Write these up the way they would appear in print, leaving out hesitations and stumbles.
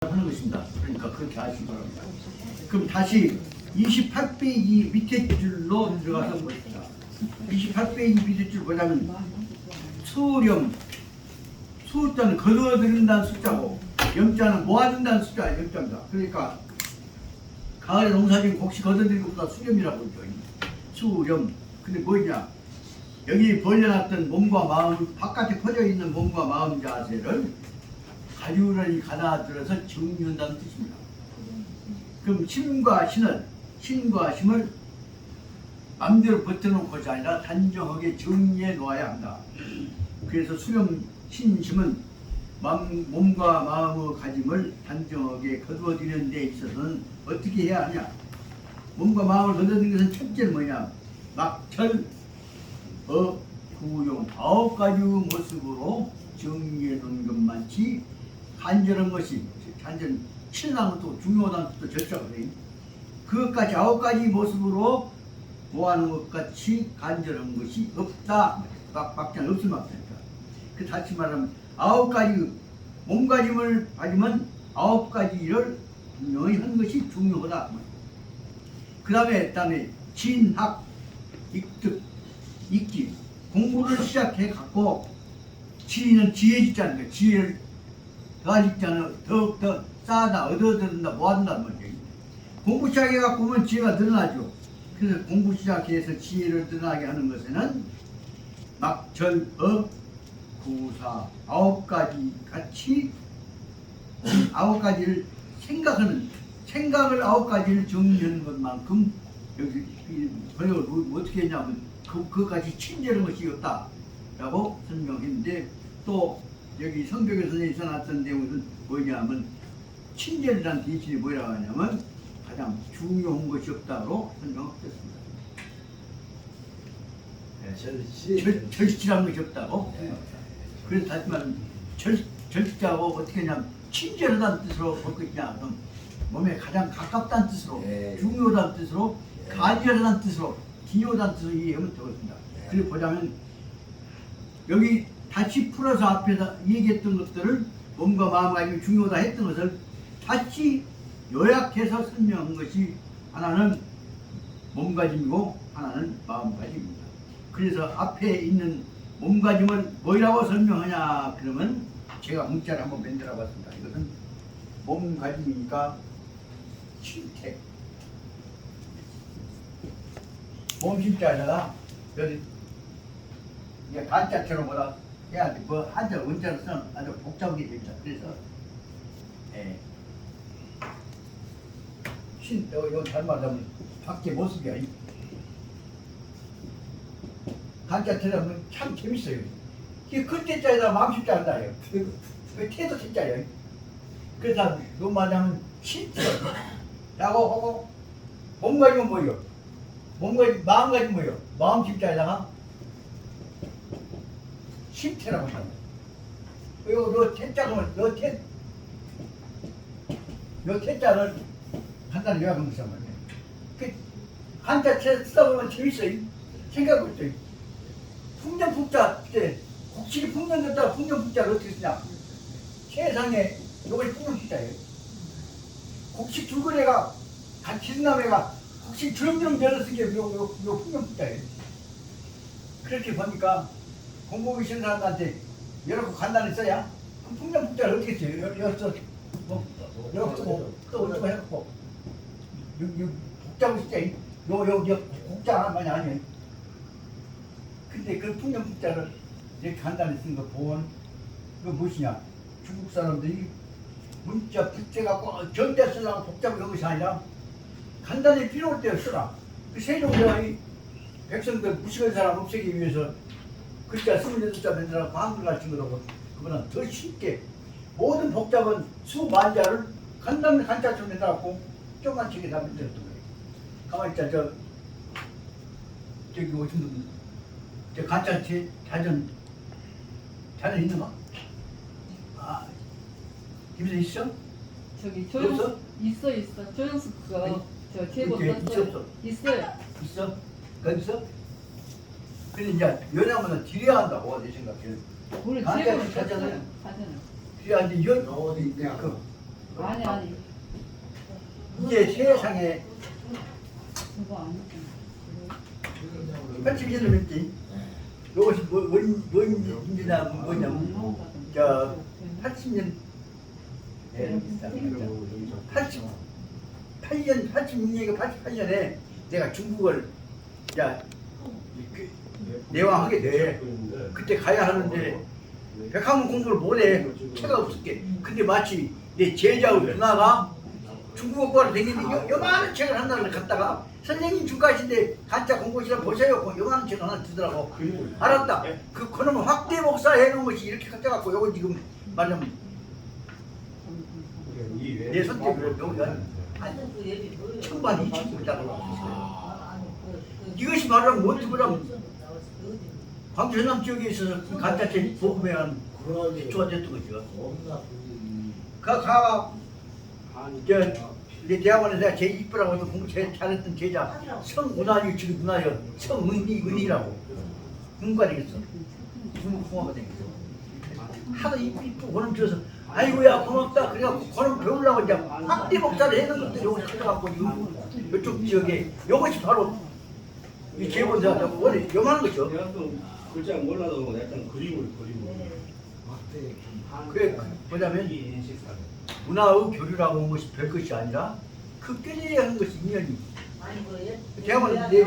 하는 것입니다. 그러니까 그렇게 하시기 바랍니다. 그럼 다시 28페이지 밑에 줄로 들어가서 봅시다. 28페이지 밑에 줄 보자면 수령, 수자는 거두어들인다는 숫자고 영자는 모아준다는 숫자, 영자입니다. 그러니까 가을에 농사진 곡식 거두들인 것보다 수렴이라고 그러죠. 수렴. 근데 뭐냐? 여기 벌려놨던 몸과 마음, 바깥에 퍼져 있는 몸과 마음 자세를 가지런히 가다들어서 정리한다는 뜻입니다. 그럼 신과 힘을 마음대로 버텨놓은 것이 아니라 단정하게 정리해 놓아야 한다. 그래서 수령 신심은 몸과 마음의 가짐을 단정하게 거두어들이는 데 있어서는 어떻게 해야 하냐? 몸과 마음을 거두어들이는 것은 첫째는 뭐냐? 막철, 구용 9가지 모습으로 정리해 놓은 것만치 간절한 것이, 간절 신랑은 또 중요하다는 뜻도 절차거든요. 그것까지 9가지 모습으로 모아놓은 것 같이 간절한 것이 없다. 막장 없을 막장이니까. 그 다시 말하면 9가지 몸가짐을 가지면 9가지를 분명히 하는 것이 중요하다. 그 다음에 진학, 익득, 익기 공부를 시작해 갖고 지는 지혜짓자는 거예요. 지혜를 더하짓자는 더욱더 쌓아다 얻어든다 모아둔다는 말이에요. 공부 시작해 갖고 보면 지혜가 늘어나죠. 그래서 공부 시작해서 지혜를 늘어나게 하는 것에는 막절, 구사 9가지 같이 9가지를 생각을 9가지를 정리하는 것만큼 여기 번역을 어떻게 했냐면 그것까지 친절한 것이 없다라고 설명했는데, 또 여기 성경에 선생님이 써놨던 내용은 뭐냐면 친절이라는 대신이 뭐라고 하냐면 가장 중요한 것이 없다고 설명했습니다. 절실한 것이 없다고. 그래서 다시 말하면 절실하고 어떻게 하냐면 친절하다는 뜻으로 볼 것이냐, 그럼 몸에 가장 가깝다는 뜻으로, 중요하다는 뜻으로, 간절하다는 뜻으로, 기요다는 뜻으로 이해하면 되겠습니다. 그리고 보자면 여기 다시 풀어서 앞에서 얘기했던 것들을 몸과 마음가짐이 중요하다 했던 것을 다시 요약해서 설명한 것이 하나는 몸가짐이고 하나는 마음가짐입니다. 그래서 앞에 있는 몸가짐을 뭐라고 설명하냐 그러면 제가 문자를 한번 만들어 봤습니다. 이것은 몸가짐이니까 신택, 몸신자에다가 여기 이게 간자처럼 뭐라 해야 돼. 뭐 한자 원자로 쓰면 아주 복잡하게 됩니다. 그래서 여기 잘 말하면 밖에 모습이야. 간자처럼 참 재밌어요. 이게 글자에다 마음신자 한다요. 그 태도 진짜예요. 그래서 너무 말하면 신자라고 하고 몸가짐은 뭐예요? 마음가짐 뭐예요? 마음심자에다가 신태라고 합니다. 요 태자는 요 태자를 간단히 요약하면 있단 말이에요. 그 한자 쓰다 보면 재밌어요. 생각해보세요. 풍년풍자 때 곡식이 풍년됐다가 풍년풍자를 어떻게 쓰냐? 세상에 요것이 풍년풍자예요. 곡식 두 그레가 같이 쓴다며가 혹시 주렁주렁 되는 쓰게 요 풍년풍자예요. 그렇게 보니까 공부하기 싫은 사람한테 이렇게 간단히 써야 그럼 풍년풍자를 어떻게 써요? 여기서 또 어쩌고 해갖고 복잡한 숫자 요 복자 하나만이 아니에요. 근데 그 풍년풍자를 이렇게 간단히 쓴 거 보면 그거 무엇이냐? 중국 사람들이 문자 붙여갖고 전대 쓰려고 복잡한 것이 아니라 간단히 필요할 때 쓰라. 그 세종대왕이 백성들 무식한 사람 없애기 위해서 글자 28자 만들어서 한글 가르친 거라고. 그보다 더 쉽게 모든 복잡한 수만자를 간단한 간자처럼 만들어갖고 조그만 책에 다 만들었던 거예요. 가만히 있자. 저기 오신 분, 저 간자체 자전 있는 거? 아, 집에서 있어? 저기 조영수 있어. 조영수 그거 저 제보 떴어요. 있어요. 있어? 거기 있어? 근데 이제 연양보다 드려야 한다고 내 생각에. 우리 간자체 제보 자전은 떴어요. 그래야 이제 어디 있냐? 아니. 이게 세상에 그거 아니잖아. 80년을 했지. 이것이 뭔 문제나 뭐냐면 저 80년 86년인가 88년에 내가 중국을 내왕하게 돼. 그때 가야 하는데 백학문 공부를 못해. 채가 없었게. 근데 마치 내 제자의 누나가 중국어과를 다니는데 요만한 책을 하나를 갖다가 선생님 중과신데 가짜 공부시라 보세요. 요만한 책을 하나 주더라고. 알았다. 그놈은 확대 목사 해놓은 것이 이렇게 갖다갖고 요거 지금 말하면 내 손톱으로 여기가 천만 2천 불이라고 있어요. 이것이 말하면 어떻게 보자면 광주 전남 지역에 있어서 가짜책 보급에 한 기초가 됐던 거죠. 내 대학원에 내가 제일 이쁘라고 해서 공부 제일 잘했던 제자 성은환이 지금 누나요. 성은희라고 공부가되겠어. 공부가 되겠어. 하도 이쁘고 그놈 줘서 아이고야 고맙다. 그래갖고 그놈 배우려고 이제 확대 목사를 해놓은 것도 요거 찾아갖고 이쪽 지역에 요것이 바로 이 제본사가 원래 요만한 거죠. 내가 또 글자 몰라도 약간 그림을 그래 뭐냐면 문화의 교류라고 하는 것이 별것이 아니라 그 껴져야 하는 것이 인연이. 대학원은 내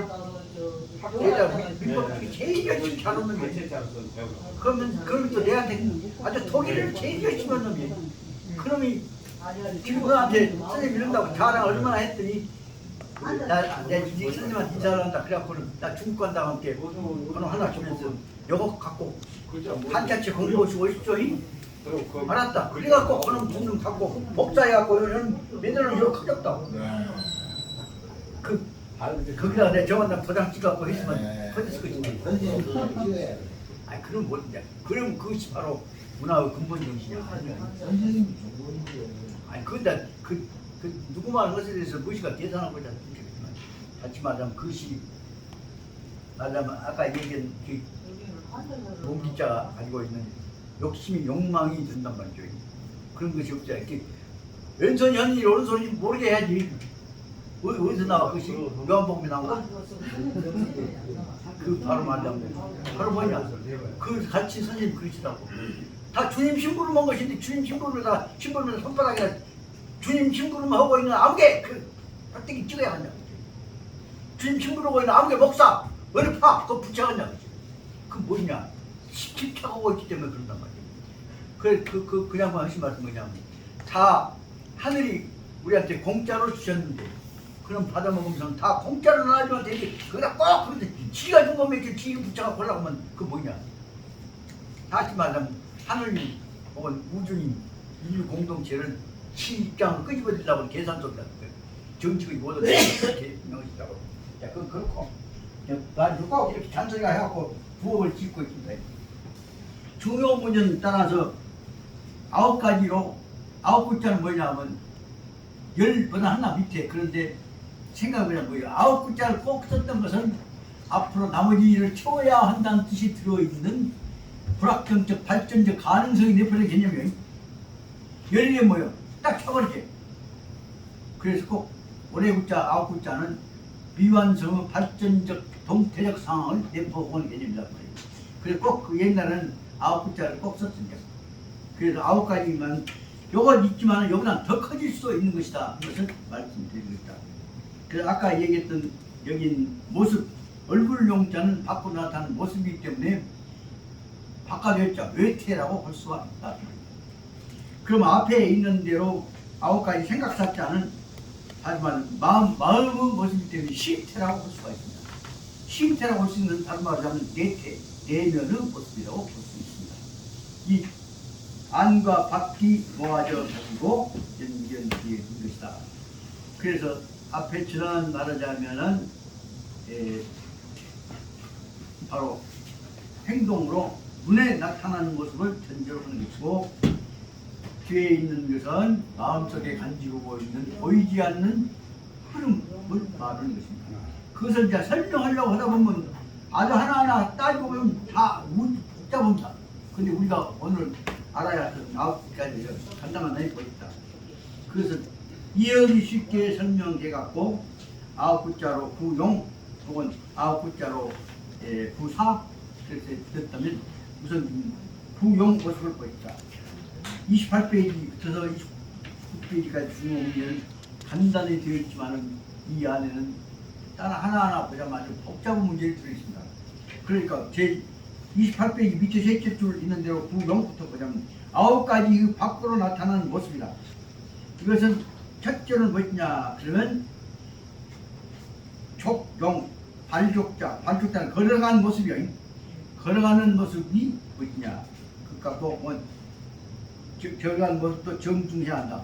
학교에다 민법 중에 제일 열심히 잘하는 놈이. 그러면 또 내한테 아주 독일을 제일 열심히 하는 놈이. 그놈이 지금 너한테 선생님 이런다고 자랑 얼마나 했더니 내가 선생님한테 인사를 한다. 그래갖고는 나 중국 간다고 함께 그놈 하나 주면서 요거 갖고 한자체 공부하시고 오십시오. 알았다. 그래갖고 그놈 돈좀 갖고 복사해갖고 맨날은 이거 커졌다고. 거기다가 내 저만다 도장 찍어갖고 했으면 커졌을 것인데. 아니 그럼 뭐냐? 그럼 그것이 바로 문화의 근본 정신이야. 아니 근데 그 누구만 것에 대해서 무엇이가 계산한 거잖아. 같이 말하면 그것이 말하면 아까 얘기한 그 몸기자가 가지고 있는 욕심이 욕망이 든단 말이죠. 그런 것이 없잖아. 이렇게 왼손이 하는 일 오른손이 모르게 해야지. 어디서 나와? 그것이 요한복음에 나와. 그 바로 말하면 바로 뭐냐? 그 같이 선생님 그러시라고. 다 주님 심부름 한 것인데 주님 심부름을 다 심부름을 손바닥에 주님 심부름 하고 있는 아무개 그 깍대기 찍어야 한다. 주님 심부름하고 있는 아무개 목사 어느 파 그거 붙여간다. 그 뭐냐? 집착하고 있기 때문에 그런단 말이에요. 그냥 하신 말씀 뭐냐면 다 하늘이 우리한테 공짜로 주셨는데 그럼 받아먹으면서 다 공짜로 나눠주면 되지. 거기다 꼭 그런데 지가 준 거면 이렇게 지 붙여갖고 올라고 하면 그 뭐냐? 다시 말하면 하늘님 혹은 우주님 인류 공동체를 지 입장을 끄집어내려고 계산 속이라는 거예요. 정치의 모든 이렇게 명시라고. 자, 그건 그렇고 나는 꼭 이렇게 잔소리가 해갖고 부업을 짓고 있습니다. 중요 문제는 따라서 9가지로 9글자는 뭐냐면 10보다 하나 밑에. 그런데 생각을 해보세요. 9글자를 꼭 썼던 것은 앞으로 나머지 일을 채워야 한다는 뜻이 들어있는 불확정적 발전적 가능성이 내포된 개념이에요. 10개 뭐예요? 딱 쳐버리게. 그래서 꼭 올해 글자 9글자는 미완성의 발전적 동태적 상황을 내포하는 개념이란 말이에요. 그래서 꼭 그 옛날에는 9글자를 꼭 썼습니다. 그래서 9가지만 요건 있지만 여기는 더 커질 수도 있는 것이다. 이것을 말씀드리겠다. 그래서 아까 얘기했던 여기 모습, 얼굴 용자는 밖으로 나타나는 모습이기 때문에 바깥였자 외태라고 볼 수가 있다. 그럼 앞에 있는 대로 9가지 생각사자는 하지만 마음의 모습이기 때문에 심태라고 볼 수가 있습니다. 심태라고 볼 수 있는 다른 말로 하면 내태, 내면의 모습이라고 볼 수 있습니다. 이 안과 밖이 모아져 가지고 연결되어 있는 것이다. 그래서 앞에처럼 말하자면은 바로 행동으로 눈에 나타나는 모습을 전제로 하는 것이고, 뒤에 있는 것은 마음속에 간직하고 있는 보이지 않는 흐름을 말하는 것입니다. 그것을 이제 설명하려고 하다 보면 아주 하나하나 따지고 보면 다 복잡합니다. 근데 우리가 오늘 알아야 할 9가지 간단한 내용이 있다. 그래서 이해하기 쉽게 설명해 갖고 9글자로 구용 혹은 9글자로 구사 그렇게 됐다면 우선 구용 모습을 보였다. 28페이지부터 29페이지까지 중용은 간단히 되어 있지만은 이 안에는 따라 하나하나 보자마자 복잡한 문제를 들어있습니다. 그러니까 제 28페이지 밑에 셋째 줄 있는 대로 구용부터 보자면 9가지 밖으로 나타나는 모습이다. 이것은 첫째는 무엇이냐 그러면 족용 발족자는 걸어가는 모습이야. 걸어가는 모습이 무엇이냐 그갖고 걸어가는 모습도 정중해야 한다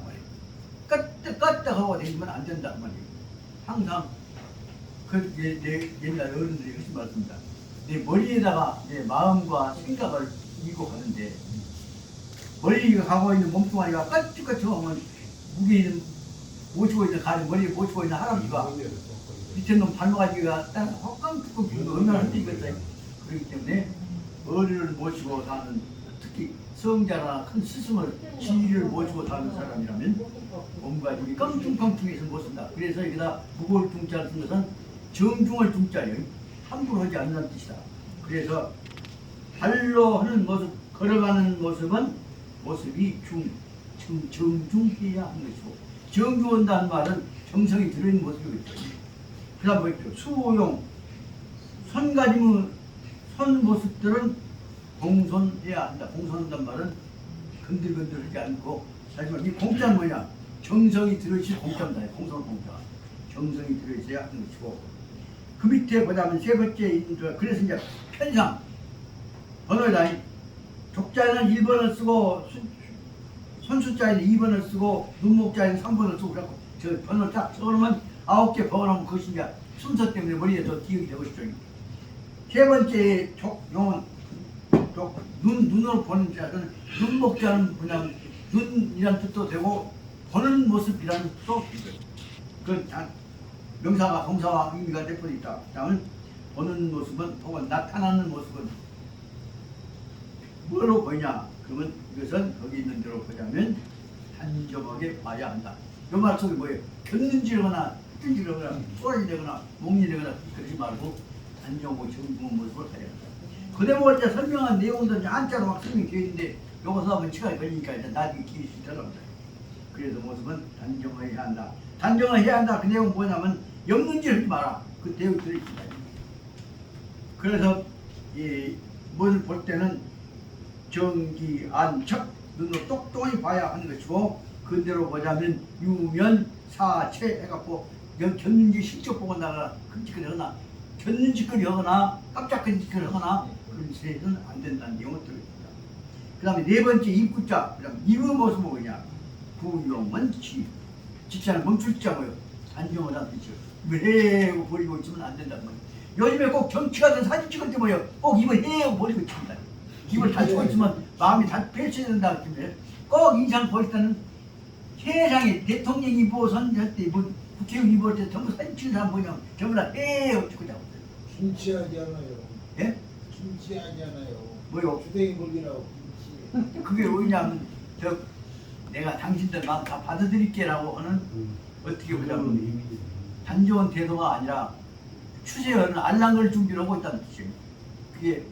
까딱하고 다니면 안 된다 말이에요. 항상 옛날 어른들이 그렇게 말씀합니다. 내 머리에다가 내 마음과 생각을 이고 가는데 머리가 가고 있는 몸뚱아리가 까딱하면 무게 있는 모시고 있는 가리 머리에 모시고 있는 할아버지가 밑에 놈 발목가지가 딱 헛강뚜껑 주고 얼마나 흔들리겠어요. 그렇기 때문에 어른을 모시고 사는 특히 성자나 큰 스승을 지위를 모시고 사는 사람이라면 몸가짐이 깡충깡충해서 못 쓴다. 그래서 여기다 무거울 중자를 쓴 것은 정중을 중자예요. 함부로 하지 않는 뜻이다. 그래서 발로 하는 모습, 걸어가는 모습이 정중해야 하는 것이고 정중한다는 말은 정성이 들어있는 모습이겠죠. 그 다음 뭐였죠? 수용 손가짐의 손 모습들은 공손해야 한다. 공손한다는 말은 건들건들하지 않고 하지만 이 공자는 뭐냐? 정성이 들어있어야 공자입니다. 공손 공자. 정성이 들어있어야 하는 것이고 그 밑에 보자면 세 번째 그래서 이제 편상 번호다. 족자에는 1번을 쓰고 손수자에는 2번을 쓰고 눈목자에는 3번을 쓰고 그래갖고 저 번호를 딱 써놓으면 9개 번호는 그것이 이제 순서 때문에 머리에 더 기억이 되고 싶죠. 세 번째 족용은 눈으로 보는 자는 눈목자는 그냥 눈이란 뜻도 되고 보는 모습이라는 뜻도 그 명사가 동사와 의미가 대표되어 있다. 다음은 보는 모습은 혹은 나타나는 모습은 뭐로 보이냐? 그러면 이것은 거기 있는 대로 보자면 단정하게 봐야 한다. 이 말 속에 뭐예요? 겼는지르거나 뜬지르거나 쏘리되거나 목리되거나 그러지 말고 단정하고 정중한 모습을 봐야 한다. 그 대목을 이제 설명한 내용도 이제 한자로 막 설명되어 있는데 요것도 한번 시간이 걸리니까 일단 나중에 길이 들어갑니다. 그래서 모습은 단정을 해야 한다. 단정을 해야 한다. 그 내용은 뭐냐면 영문질 하지 마라. 그 내용이 들어있습니다. 그래서 이 무엇을 볼 때는 정기, 안척, 눈으로 똑똑히 봐야 하는 것이고 그대로 보자면 유면, 사체 해갖고 겼는지 실적 보고 나가 끔찍하게 하거나 겼는지거리 하거나 깜짝거리거리 하거나 그런 짓은 안 된다는 내용을 들어있습니다. 그 다음에 네 번째 입구자, 그 다음에 입의 모습은 뭐냐? 구용은 지체는 멈출 자 뭐요? 단정하다는 뜻이요. 해고 버리고 있으면 안 된다는 거예요. 요즘에 꼭 정치 같은 사진 찍을 때 뭐예요? 꼭 입을 해고 버리고 있습니다. 입을 닫고 있으면 마음이 다 펼쳐야 된다고 했는데 꼭 인상 볼 때는 세상에 대통령 입어선 할때 뭐 국회의원 입을 때 전부 사진 찍는 사람 보면 전부 다 해고 찍고 자고 김치하지 않아요. 예? 김치하지 않아요. 뭐요? 주댕이 몰기라고 김치. 그게 왜냐면 내가 당신들 마음 다 받아들일게라고 하는 어떻게 보자면 단정한 태도가 아니라 추세하는 알랑걸 준비를 하고 있다는 뜻이에요. 그게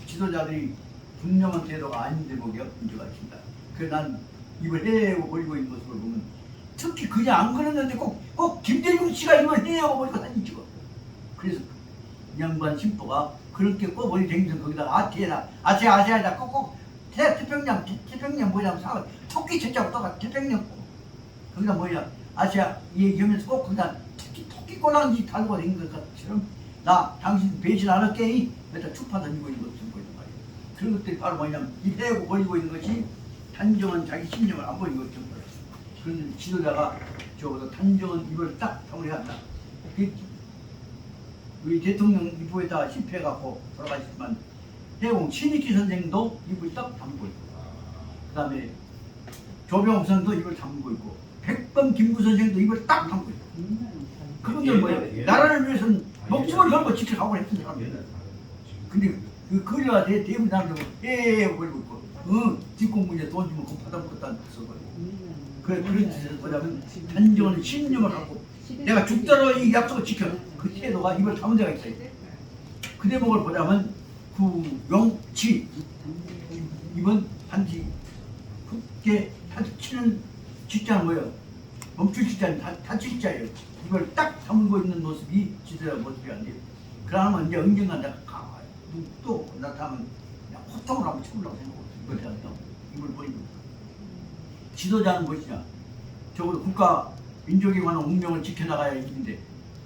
지도자들이 분명한 태도가 아닌데 뭐가 문제가 있습니다. 그래서 난 입을 해고 버리고 있는 모습을 보면 특히 그냥 안 그랬는데 꼭 김대중 씨가 입을 해고 버리고 사진 찍어. 그래서 양반 신부가 그렇게 꼭 머리 댕기면서 거기다가 아세아다 꼭꼭 태평양 뭐냐면 사과 토끼 첫자고 똑같아. 태평양 거기다 뭐냐 아시아 얘기하면서 꼭 거기다 토끼 꼬랑지 달고 다니는 것 것처럼 나 당신 배신 안 할게 맨날 축파 던지고 있는 것을 보이는 말이에요. 그런 것들이 바로 뭐냐면 이 해고 버리고 있는 것이 단정한 자기 신념을 안 보이는 것처럼 보여요. 그런데 지도자가 저보다 단정한 입을 딱 정리해야 한다. 우리 대통령 입구에다가 실패해갖고 돌아가셨지만 해공 신익희 선생도 입을 딱 담고 있고 그 다음에 조병옥 선생도 입을 담고 있고 백범 김구 선생도 입을 딱 담고 있고 그분들 뭐예요? 나라를 위해서는 목숨을 걸고 지켜가고 했던 사람이에요. 근데 그 거리가 대부분 사람들 해고 버리고 있고 뒷공문에 돈 주면 그거 받아먹었다는 그 써버리고 그런 뜻에서 뭐냐면 단정한 신념을 갖고 내가 죽더라도 이 약속을 지켜. 그 태도가 이걸 담은 데가 있어요. 그 대목을 보자면 구용치 이번 반드시 굳게 다치는 직자는 뭐예요? 멈출 직자는 다칠 직자예요. 이걸 딱 담고 있는 모습이 지도자 모습이 안 돼요. 그러면 이제 언젠가 내가 또 나타나면 그냥 호통을 한번 쳐보려고 생각하고 이걸 해야죠. 이걸 보이고 지도자는 무엇이냐? 적어도 국가 민족에 관한 운명을 지켜나가야 입인데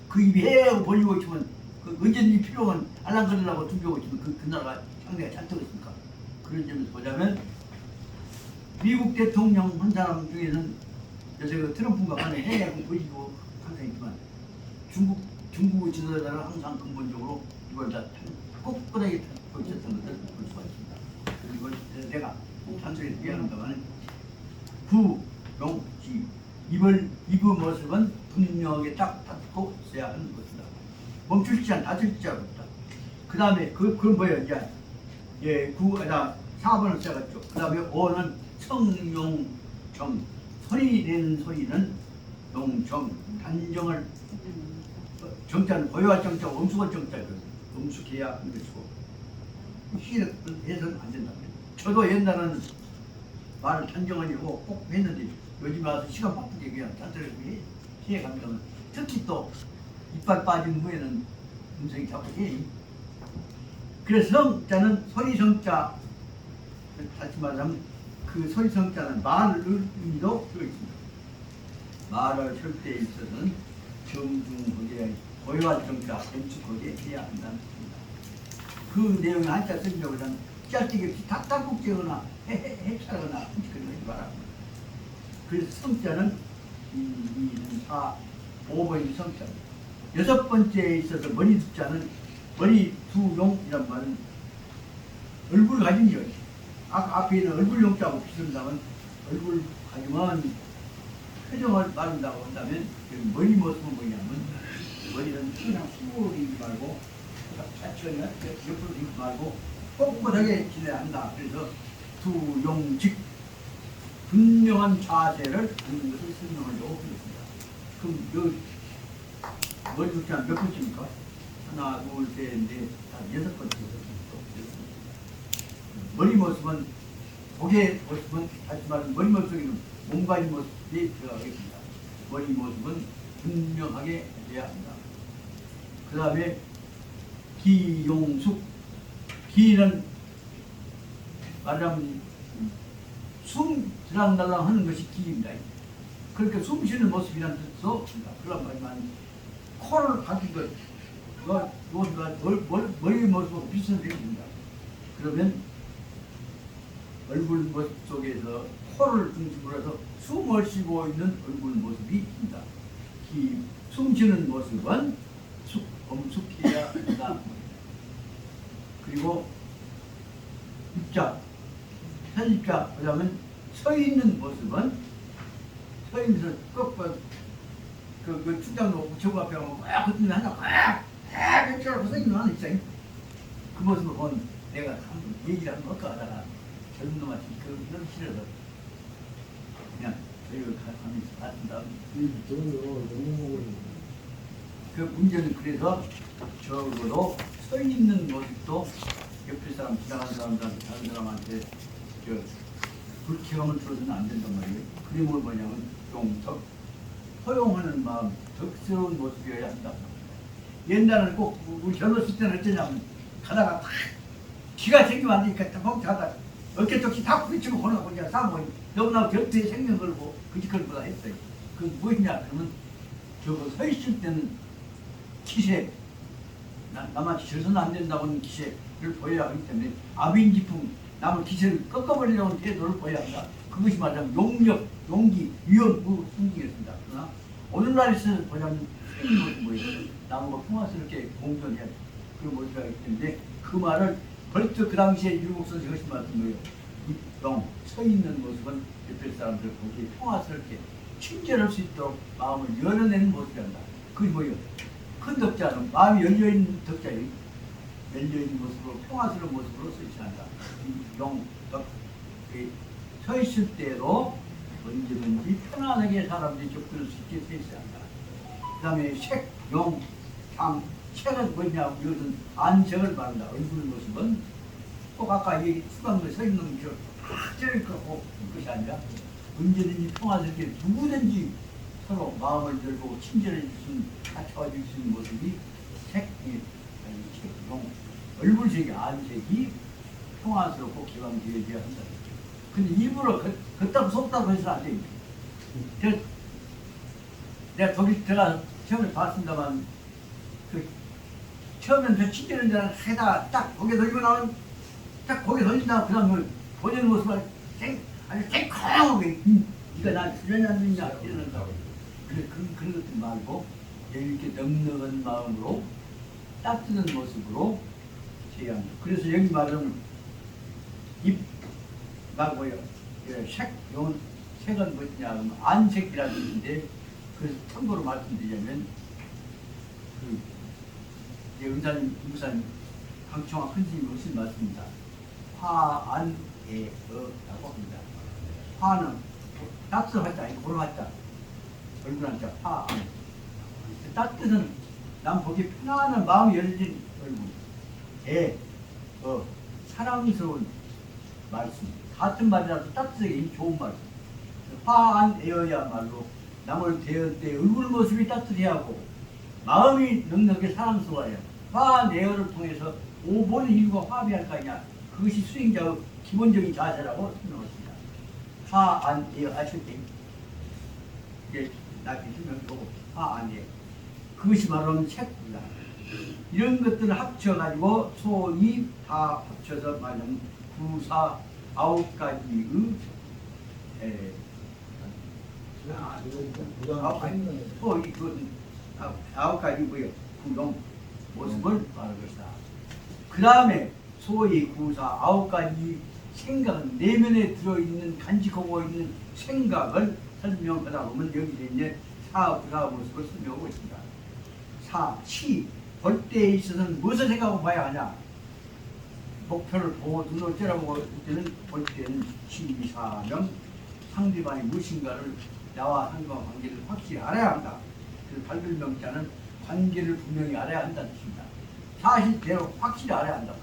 그 입이 해하고 벌리고 있으면 그 언제든지 필요하면 알랑거리려고 둥겨고 있으면 그 나라가 상대가 잘 되겠습니까? 그런 점에서 보자면 미국 대통령 한 사람 중에는 요새 그 트럼프가 간에 해하고 보이고 항상 있지만 중국의 지도자는 항상 근본적으로 이걸 다 꼿꼿하게 갖고 있었던 것을 볼 수가 있습니다. 그리고 이걸 내가 단순히 얘기합니다만 구용지 이브 모습은 분명하게 딱 닫고 있어야 하는 것이다. 멈출지 않 닫을지 않다. 그 다음에 그건 뭐예요? 이제 예, 4번을 써갔죠. 그 다음에 5는 성용정 소리 내는 소리는 용정 단정을 정자는 고요할 정자, 엄숙할 정자를 엄숙해야 하는 것이고 희를 해서는 안 된다. 저도 옛날에는 말을 단정하려고 꼭 했는데 요즘 와서 시간 바쁘게 그냥 딴소리 해야 갑니다만 특히 또 이빨 빠진 후에는 음성이 자꾸 해. 그래서 성자는 소리성자 다시 말하면 그 소리성자는 말을 의미도 들어있습니다. 말을 설 때에 있어서는 정중하게 고요한 정자 엄숙하게 해야 한다는 것입니다. 그 내용을 한자 쓰려고 하면 짧게 없이 닥닥국제거나 해차거나 그런 하지 말아요. 그래서 성자는 5번이 성자입니다. 6번째에 있어서 머리 숫자는 머리 두용이란 말은 얼굴 가진 여 앞에 있는 얼굴 용자하고 비슷하다면 얼굴 가지면 표정을 말한다고 한다면 머리 모습은 뭐냐면 머리는 그냥 수월이지 말고 좌측이나 옆으로 들지 말고 꼿꼿하게 지내야 한다. 그래서 두용직 분명한 자세를 갖는 것을 설명하려고 했습니다. 그럼 여 머리 숫자 몇 번째입니까? 하나, 둘, 셋, 넷, 다섯, 6번째. 머리 모습은 고개 모습은 다시 말하면 머리 모습에는 몸가짐 모습이 들어가겠습니다. 머리 모습은 분명하게 해야 한다. 그 다음에 기용숙 기는 말하면 숨 들락날락 하는 것이 기입니다. 그러니까 숨 쉬는 모습이라는 뜻도 그런 말이지만 코를 박힌 것 모습과 머리 모습하고 비슷한 생각입니다. 그러면 얼굴 모습 속에서 코를 중심으로 해서 숨을 쉬고 있는 얼굴 모습이 있습니다. 숨 쉬는 모습은 엄숙해야 한다. 그리고 입자, 편입자, 그러면 서 있는 모습은 서 있는 꺾고 그 충장로 우체국 앞에 가면 꽉 붙으면 하나 꽉 이렇게 서 있는 거 하나 있어요. 그 모습을 본 내가 한번 얘기를 한번 할까 하다가 젊은 놈한테 그런 싫어서 그냥 저희를 가면서 봤던 다음에 그 문제는 그래서 적어도 서 있는 모습도 옆에 사람 지나가는 사람들한테 다른 사람한테 불쾌감을 들어서는 안 된단 말이에요. 그게 뭐냐면 용덕 허용하는 마음, 덕스러운 모습이어야 한다. 옛날에는 꼭 우리 젊었을 때는 어쩌냐면 가다가 막 기가 생기면 안 되니까 딱 하다가 어깨쪽지 다 부딪히고 걸어가고 이제 사모 너무나 곁에 생명 걸고 그 짓거리보다 했어요. 그 뭐냐 그러면 저거 서 있을 때는 기세 남한테 져서는 안 된다고 하는 기세를 보여야 하기 때문에 아빈지풍 남을 기세를 꺾어버리려는 태도를 보여야 한다. 그것이 말하자면 용력, 용기, 위험, 승기였습니다. 그러나 오늘날에서 보자면 생긴 모습이 남과 평화스럽게 공존해야 돼. 그런 모습이 있기 때문에 그 말을 벌써 그 당시에 일곱 선생이 하신 말씀이에요. 입동, 서 있는 모습은 옆에 사람들 보기에 평화스럽게 친절할 수 있도록 마음을 열어내는 모습이란다. 그게 뭐예요? 큰 덕자는 마음이 열려있는 덕자예요. 열려있는 모습으로 평화스러운 모습으로 서있지 않다. 용, 덕, 서 있을 때도 언제든지 편안하게 사람들이 접근할 수 있게 되어야 한다. 그 다음에 색, 용, 향, 색은 뭐냐? 이것은 안색을 말한다. 얼굴 모습은 꼭 아까 이 수강에 서 있는 것처럼 저럴 거고 그것이 아니라 언제든지 평화스럽게 누구든지 서로 마음을 열고 친절해 줄 수 있는, 갖춰와 줄 수 있는 모습이 색이, 색, 용, 얼굴색이 안색이 평화스럽고 기방되어야 한다. 근데 일부러 걷다고 속다고 해서는 안 됩니다. 내가 거기 들어가 처음에 봤습니다만, 처음엔 저 친절한 자는 해다 딱 거기에 던지고 나면 딱 거기에 던진다. 그 다음에 본인 모습을 아주 탱커하게 네가 나한테 수련이 안 되냐 이러는다고. 그런 것도 말고 이렇게 넉넉한 마음으로 따뜻한 모습으로 제야 합니다. 그래서 여기 말은 입 말고요. 색, 요 색은 뭐냐 하면 안색이라는 뜻인데, 그래서 참고로 말씀드리자면 의사님 강청화 큰 스님이 무슨 말씀입니다. 화안에어라고 합니다. 화는 따뜻한 화자 아니고 고런 화자, 얼굴 한자 화안. 따뜻한 남 보기 편안한 마음이 열린 얼굴. 사랑스러운 말씀. 같은 말이라도 따뜻하게 좋은 말씀. 화안에어야말로 남을 대할 때 얼굴 모습이 따뜻해야 하고 마음이 넉넉하게 사랑스러워요. 화내어를 통해서 모든 인류가 화합할 거 아니냐. 그것이 수행자의 기본적인 자세라고 설명했습니다. 화안에어 아실 때 이게 나중에 설명해보고 화안에어 그것이 바로 책입니다. 이런 것들을 합쳐가지고 소위 다 합쳐서 말하면 구사 9가지의 아홉 가지 뭐요? 구용 모습을 말하는 것이다. 그 다음에 소위 구사 9가지 생각은 내면에 들어있는 간직하고 있는 생각을 설명하다 보면 여기에 이제 사구사 모습을 설명하고 있습니다. 시 볼 때에 있어서는 무엇을 생각하고 봐야 하냐? 목표를 보고 눈을 째려보고 때는 볼 때는 시사명 상대방이 무엇인가를 나와 상대방 관계를 확실히 알아야 한다. 그 발별명자는 관계를 분명히 알아야 한다는 뜻입니다. 사실대로 확실히 알아야 한다.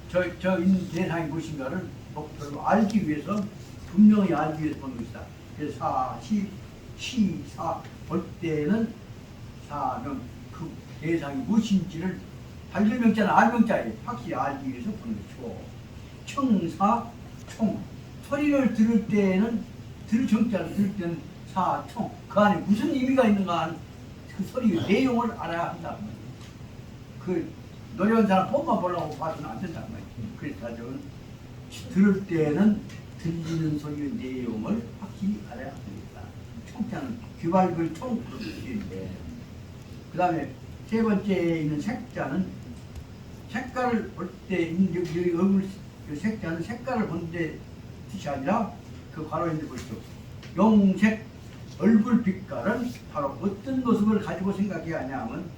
저 있는 대상이 무엇인가를 목표로 알기 위해서 분명히 알기 위해서 보는 것이다. 그래서 시사 볼 때는 사명 그 대상이 무엇인지를 발별명자는 알명자에 확실히 알기 위해서 보는 것이고, 청사 총 소리를 들을 때는 정자를 들을 때는 사총 그 안에 무슨 의미가 있는가 하는 그 소리의 내용을 알아야 한다. 그 노래한 사람 폰만 보려고 봐서는 안 된다. 그래서 저는 들을 때는 들리는 소리의 내용을 확실히 알아야 합니다. 총자는 귀발글 총 그런 뜻인데, 그 다음에 세 번째에 있는 색자는 색깔을 볼 때 여기 얼굴 색자는 색깔을 보는데 뜻이 아니라 그 바로 있는 보시죠. 용색 얼굴 빛깔은 바로 어떤 모습을 가지고 생각해야 하냐 하면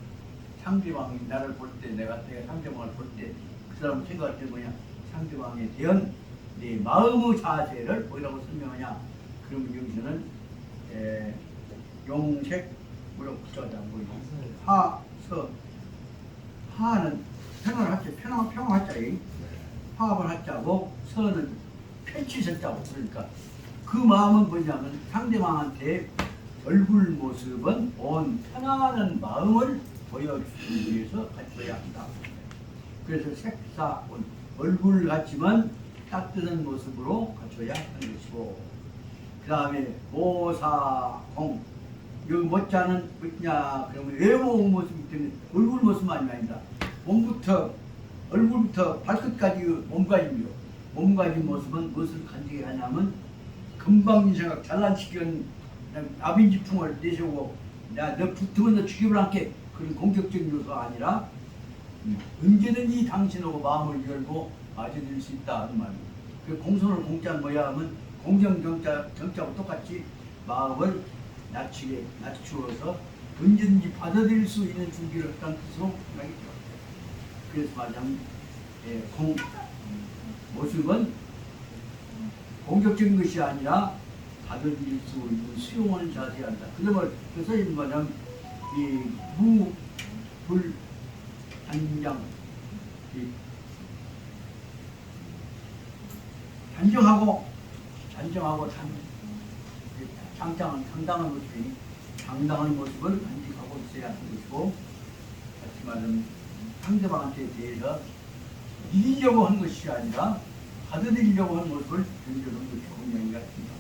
상대방이 나를 볼 때 내가 상대방을 볼 때 그 사람 생각할 때 뭐냐, 상대방에 대한 내 마음의 자세를 뭐라고 설명하냐. 그러면 여기서는 용색 뭐라고 붙여가자. 하는 편을 하자, 평화하자에 화합을 하자고, 서는 펼치셨자고. 그러니까 그 마음은 뭐냐면 상대방한테 얼굴 모습은 온 편안한 마음을 보여주기 위해서 갖춰야 한다. 그래서 색사온 얼굴 같지만 따뜻한 모습으로 갖춰야 하는 것이고, 그 다음에 모사공 여기 못자는 뭐냐 그러면 외모 모습이기 때문에 얼굴 모습만이 아니다. 얼굴부터 발끝까지 몸가짐이요. 몸가짐 모습은 무엇을 간직해 하냐면 금방 생각 잘난 치기는 아빈지풍을 내세우고 너 붙으면 너 죽여볼 않게 그런 공격적인 요소가 아니라 언제든지 당신하고 마음을 열고 맞아들일 수 있다 하는 말입니다. 그 공손을 공짜는 뭐야 하면 공정정자하고 똑같이 마음을 낮추어서 언제든지 받아들일 수 있는 준비를 했다는 뜻으로 생각했죠. 그래서 말하자면 모습은 공격적인 것이 아니라 받아들일 수 있는 수용하는 자세야 한다. 그러면 그 선생님 뭐냐면 이 무, 불, 단장, 이 단정하고 당당한 모습이 당당한 모습을 간직하고 있어야 하는 것이고, 같이 말하면 상대방한테 대해서 이기려고 하는 것이 아니라 받아들이려고 하는 모습을 견주는 것이 공명이 같습니다.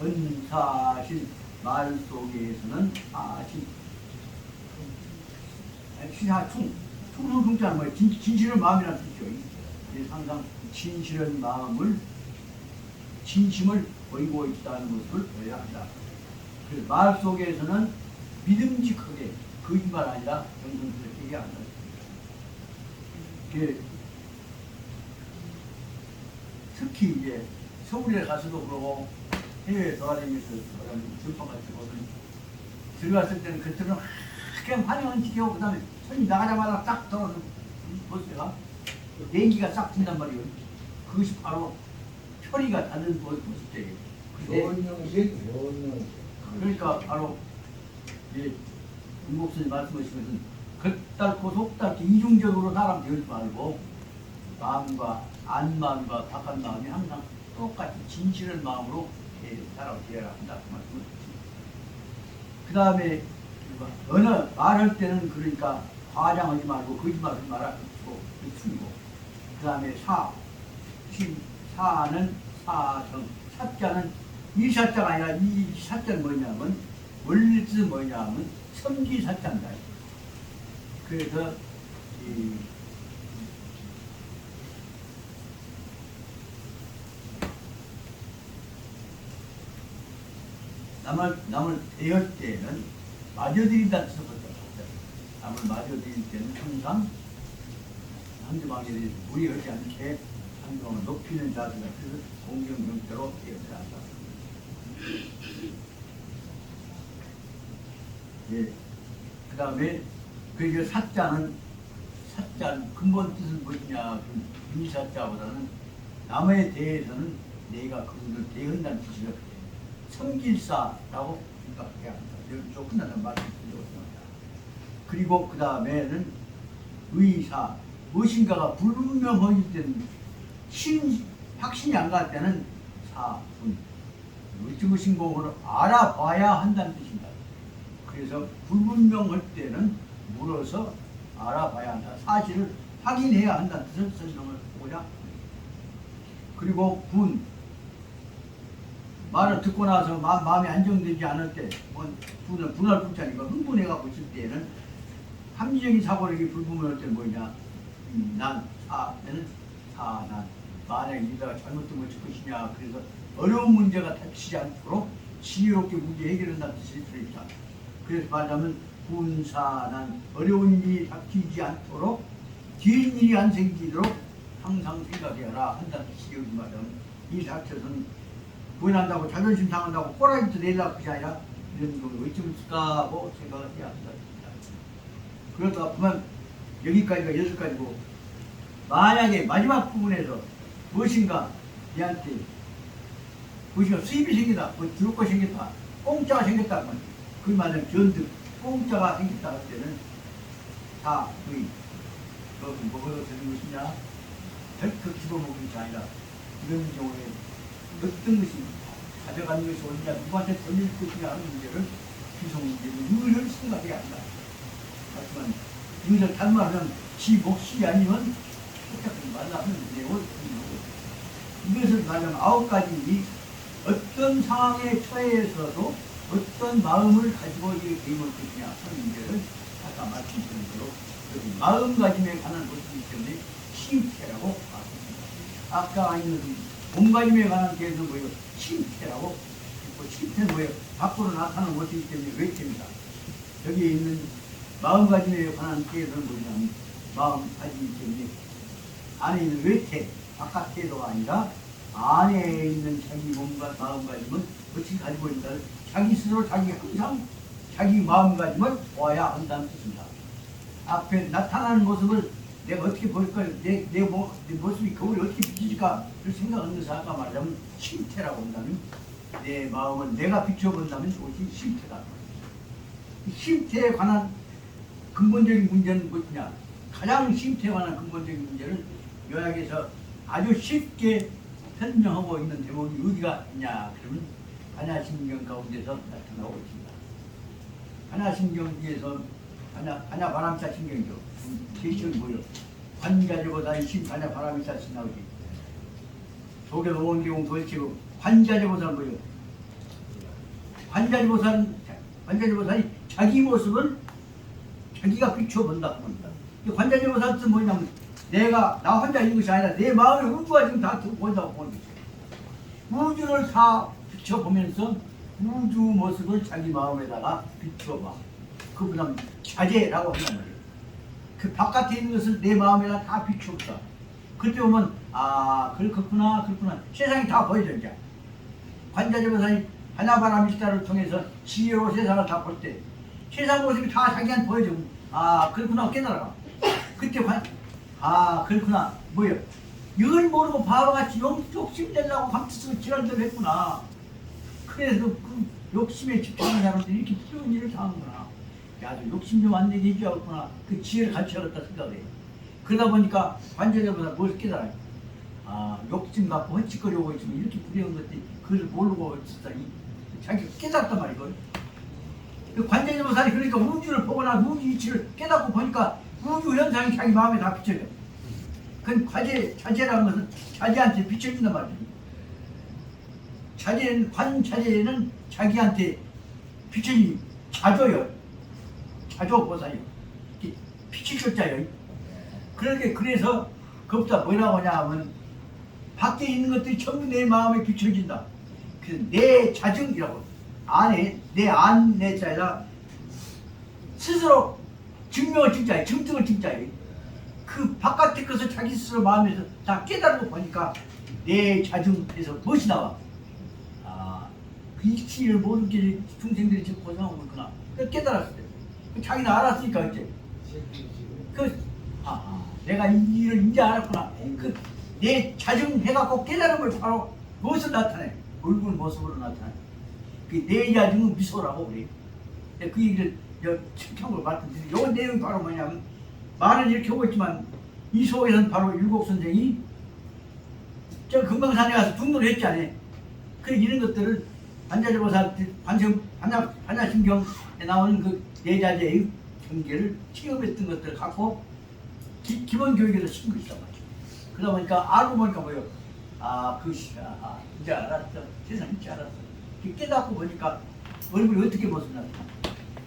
은사실 말 속에서는 충성 충자는 뭐예요? 진실한 마음이라는 뜻이죠. 항상 진실한 마음을 진심을 보이고 있다는 것을 보여야 한다. 그래서 말 속에서는 믿음직하게 거짓말 아니라 정성스럽게 한다. 특히 이제 서울에 가서도 그러고 해외에 돌아다니면서 전파가지고 들어갔을 때는 그때는 그냥 환영은 지켜고 그다음에 손님 나가자마자 딱 들어오는 모습가 냉기가 싹 든단 말이에요. 그것이 바로 혈이가 닿는 모습이에요. 좋은 영식, 좋은 영식. 그러니까 바로 김목선님 말씀하신 것은 겉닳고 속닳게 이중적으로 사람 되지 말고 마음과 안마음과 바깥 마음이 항상 똑같이 진실한 마음으로 사람 되어야 한다 그 말씀을 드립니다. 그 다음에 어느 말할 때는 그러니까 과장하지 말고 거짓말하지 말아주고 숨고, 그 다음에 사는 사정, 사자는 이 사자가 아니라 이 사자는 뭐냐면 원래 뜻은 뭐냐면 섬기 사자입니다. 그래서 남을 대할 때는 맞아들인다는 뜻을 갖다 남을 맞아들일 때는 항상 상대방에 대해서 무리하지 않게 상대방을 높이는 자세가 그래서 공경명대로 되어야 한다. 예. 그 다음에 그 사자는 근본 뜻은 무엇이냐? 이 사자보다는 남에 대해서는 내가 그분을 대한다는 뜻이라 섬길사라고 생각해야 한다. 여기 끝나는 말씀을 드렸습니다. 그리고 그 다음에는 의사, 무엇인가가 불분명할 때는 확신이 안 갈 때는 사분, 의증 신공을 알아봐야 한다는 뜻입니다. 그래서 불분명할 때는 물어서 알아봐야 한다. 사실을 확인해야 한다는 뜻을 설명을 하고자 합니다. 그리고 말을 듣고 나서 마음이 안정되지 않을 때, 분할 불자니까 흥분해갖고 있을 때에는 합리적인 사고력이 불분명할 때는 뭐냐? 사는 만약에 이다가 잘못된 것일 것이냐. 그래서 어려운 문제가 닥치지 않도록 지혜롭게 문제 해결한다는 뜻이 들어있다. 그래서 말하자면 분사난 어려운 일이 닥치지 않도록 뒤인 일이 안 생기도록 항상 생각해라 한다는 뜻이 여기 말하면 이 닥쳐서는 구원한다고 자존심 상한다고 꼬라지도 내려고 그게 아니라 이런 경우에 어찌 있을까 하고 생각을 해야 한다. 그러다 보면 여기까지가 6가지고 만약에 마지막 부분에서 무엇인가 얘한테 무엇인가 수입이 생기다, 뭐 들을 거 생겼다, 공짜가 생겼다 하면 그 말은 견득, 공짜가 생겼다 할 때는 다 거의 먹어도 되는 것이냐 덜컥 집어먹는 것이 아니라 이런 경우에 어떤 것이 가져가는 것이 옳으냐 누구한테 돌릴 것이냐 하는 문제를 기성문제는 늘 생각해야 한다. 하지만 이것을 단말하면 지 몫이 아니면 똑같은 말라 하는 내용을 이것을 말하면 9가지 어떤 상황에 처해서도 어떤 마음을 가지고 이게 대응할 것이냐 하는 문제를 아까 말씀드린 대로 마음가짐에 관한 것이기 때문에 심태라고 말씀드립니다. 아까 있는 몸가짐에 관한 게서 뭐예요? 심태라고 했고, 심태는 뭐예요? 밖으로 나타나는 것이기 때문에 외태입니다. 여기에 있는 마음가짐에 관한 게서는 뭐냐면 마음가짐이기 때문에 안에 있는 외태, 바깥 태도가 아니라 안에 있는 자기 몸과 마음가짐은 어떻게 가지고 있는가? 자기 스스로 항상 자기 마음가짐을 보아야 한다는 뜻입니다. 앞에 나타나는 모습을 내가 어떻게 볼까? 내 모습이 거울에 어떻게 비칠까? 그 생각하면서 아까 말하자면 심태라고 한다면 내 마음은 내가 비춰본다면 오직 쉼터다. 이 쉼터에 관한 근본적인 문제는 뭐냐? 가장 쉼터에 관한 근본적인 문제를 요약해서 아주 쉽게 설명하고 있는 대목이 어디가 있냐? 그러면 반야신경 가운데서 나타나고 있습니다. 반야신경에서 반야바람사 신경이죠. 제시경이 뭐요? 관자재보살이 반야바람사 신나오지. 독일 오원경 도시고 관자재보살은 뭐요? 관자재보살이 자기 모습을 자기가 비춰본다 합니다. 관자재보살은 뭐냐면 내가 나 혼자 있는 것이 아니라 내 마음의 우주가 지금 다 보인다고 보는 거죠. 우주를 다 비춰보면서 우주 모습을 자기 마음에다가 비춰봐. 그보다는 자제라고 한단 말이에요. 그 바깥에 있는 것을 내 마음에다 다 비춰보자. 그때 보면 아 그렇구나 세상이 다 보여져 이제. 관자재보살이 하나바라미시다를 통해서 지혜로 세상을 다 볼 때 세상 모습이 다 자기한테 보여져. 아 그렇구나 깨달아. 그때 그렇구나 뭐예요? 이걸 모르고 바보같이 욕심내려고 감투쓰고 지랄대로 했구나. 그래서 그 욕심에 집착하는 사람들이 이렇게 부러운 일을 당하는구나. 야, 욕심 좀 안 내게 해줘야겠구나. 그 지혜를 가르쳐야겠다 생각해. 그러다 보니까 관자재보다 뭘 깨달아요. 아, 욕심 갖고 헛짓거리고 있으면 이렇게 불행한 것들이 그걸 모르고 진짜 자기가 깨달았단 말이에요. 그 관자재보살이 그러니까 우주를 보거나 우주 이치를 깨닫고 보니까 우주 현상이 자기 마음에 다 비춰져. 그건 자제라는 것은 자제한테 비춰진단 말이에요. 관자재는 자기한테 비춰진 자조요. 자조보살이요. 비추셨자요. 그래서 그것보다 뭐라고 하냐 하면 밖에 있는 것들이 전부 내 마음에 비춰진다. 그래서 내 자증이라고. 안에 내 자에다 스스로 증명을 증자해. 증득을 증자해. 그 바깥의 것을 자기 스스로 마음에서 다 깨달고 보니까 내 자증에서 무엇이 나와? 그 이치를 모든 게 중생들이 지금 고생하고 있구나. 깨달았을 때. 자기는 알았으니까 이제. 내가 이 일을 이제 알았구나. 내 자증해갖고 깨달은 걸 바로 무엇을 나타내? 얼굴 모습으로 나타내. 내 자증은 미소라고 그래. 그 얘기를 참고로 말씀드리는데 이 내용이 바로 뭐냐면 말은 이렇게 하고 있지만 이 속에서는 바로 율곡선생이 저 금강산에 가서 등록을 했잖아요. 이런 것들을 관자재보살 반야신경에 나오는 그 내자재의 경계를 체험했던 것들을 갖고 기본 교육에서 신고 있단 말이죠. 그러다 보니까 알고 보니까 뭐예요? 이제 알았어. 세상 이제 알았어. 깨닫고 보니까 얼굴이 어떻게 모습 나타나?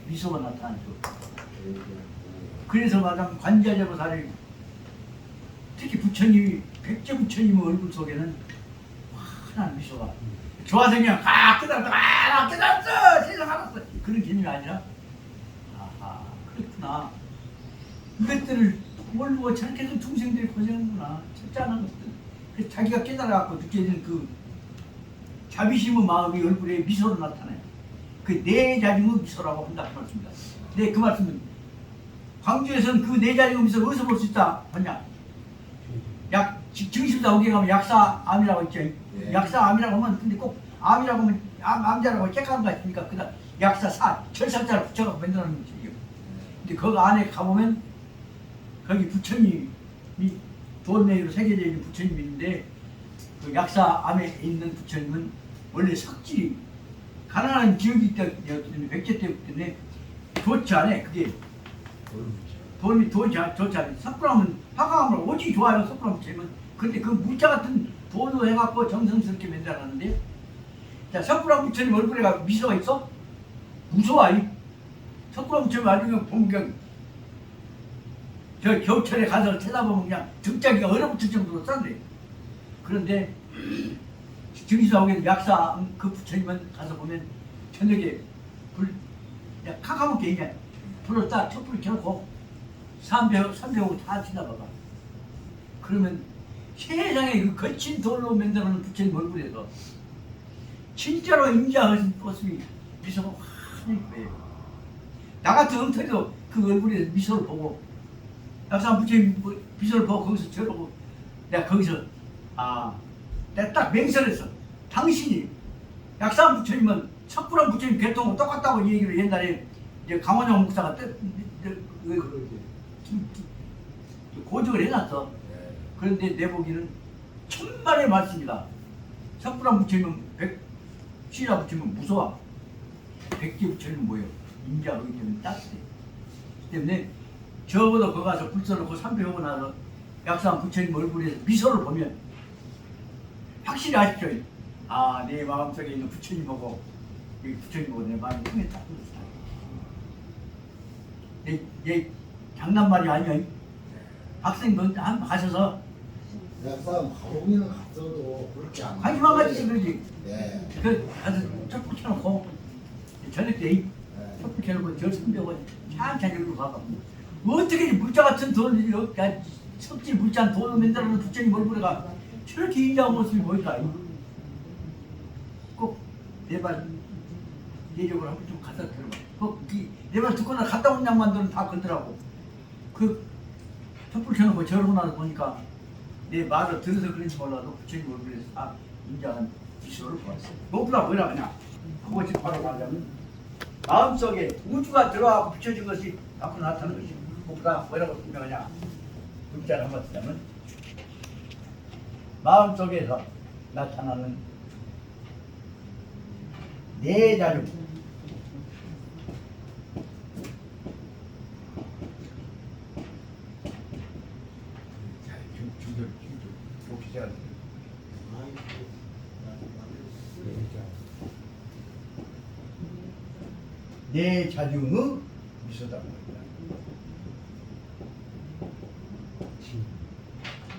미소가 나타나죠. 그래서 말하면 관자재보살이 특히 부처님이 백제 부처님 얼굴 속에는 환한 미소가 좋아서 그냥 깨달았어 세상 알았어 그런 개념이 아니라 그렇구나 이것들을 모르고 저렇게 해서 중생들이 고생하는구나 적잖은 것들 그래서 자기가 깨달아갖고 느껴지는 그 자비심의 마음이 얼굴에 미소로 나타나요. 그 내 자증의 미소라고 한다 그 말씀입니다. 네, 그 말씀은 광주에서는 그 내 자증의 미소를 어디서 볼 수 있다 하냐? 증심사오게 가면 약사암이라고 있죠. 네. 약사암이라고 하면 근데 꼭 암이라고 하면 암자라고 째까는 거 있으니까 그다 약사사 철사자를 붙여갖고 만들어놓는 것이죠. 근데 그 안에 가보면 거기 부처님이 도원내로 새겨져 있는 부처님이 있는데 그 약사암에 있는 부처님은 원래 석질이 가난한 지역이기 때문에 백제 때문에 좋지 않아. 그게 돈이 좋지 않아. 석굴암은 화강암을 오직 좋아요. 석굴암 부처님은. 근데 그 무자 같은 돈으로 해갖고 정성스럽게 만들어놨는데 자 석굴암 부처님 얼굴에 미소가 있어? 무서워. 석굴암 부처님 나중에 보면 그냥 저 겨울철에 가서 쳐다보면 그냥 등짝이가 얼어붙을 정도로 싼데 그런데 증시사옥에 약사 그 부처님은 가서 보면 저녁에 카카오게 그냥 불을 딱 촛불을 켜놓고 삼배하고 다 지나봐봐. 그러면 세상에 그 거친 돌로 만들어놓은 부처님 얼굴에서 진짜로 임자하신 모습이 미소가 환히 보여요. 나 같은 엉터리도 그 얼굴에 미소를 보고 약사 부처님 미소를 보고 거기서 저러고 내가 거기서 내가 딱 맹설했어. 당신이 약산 부처님은 척불한 부처님 개통하고 똑같다고 얘기를 옛날에 이제 강원영 목사가 고증을 해놨어. 그런데 내 보기는 천만의 말씀이다. 척불한 부처님은 시라 부처님은 무서워. 백지 부처님은 뭐예요? 인자하기 때문에 따뜻해. 그 때문에 적어도 거기 가서 불 써놓고 삼배하고 나서 약산 부처님 얼굴에서 미소를 보면 확실히 아십시오. 아, 내 마음속에 있는 부처님하고 이 부처님하고 내 마음이 통했다. 얘 장난말이 아니야. 학생도 한 가셔서 약산 가보기는 갔어도 그렇게 안 관심만 가지지 그러지. 네. 그 가서 촛불 켜놓고 저녁 때 촛불 켜놓고 저 선배하고 찬찬히 얼굴 봐봐. 어떻게 물자 같은 돌, 석질 물잔 돌로 만들어놓은 부처님 얼굴에가 저렇게 인자한 모습이 보일까? 꼭 내 말 내력을 한번 좀 갖다 들어봐. 내 말 듣고 나 갔다 온 양반들은 다 그러더라고. 그 촛불 켜놓고 저러고 나서 보니까 내 말을 들어서 그런지 몰라도 부처님 얼굴에서 다 인자한 미소를 보았어. 뭐구나 뭐라 그냥 그것이 바로 말하자면 마음속에 우주가 들어가고 비춰진 것이 앞으로 나타나는 것이 뭐구나 뭐라고 설명하냐. 문자를 한번 쓰자면 마음속에서 나타나는 네 자료 네 자중의 미소다.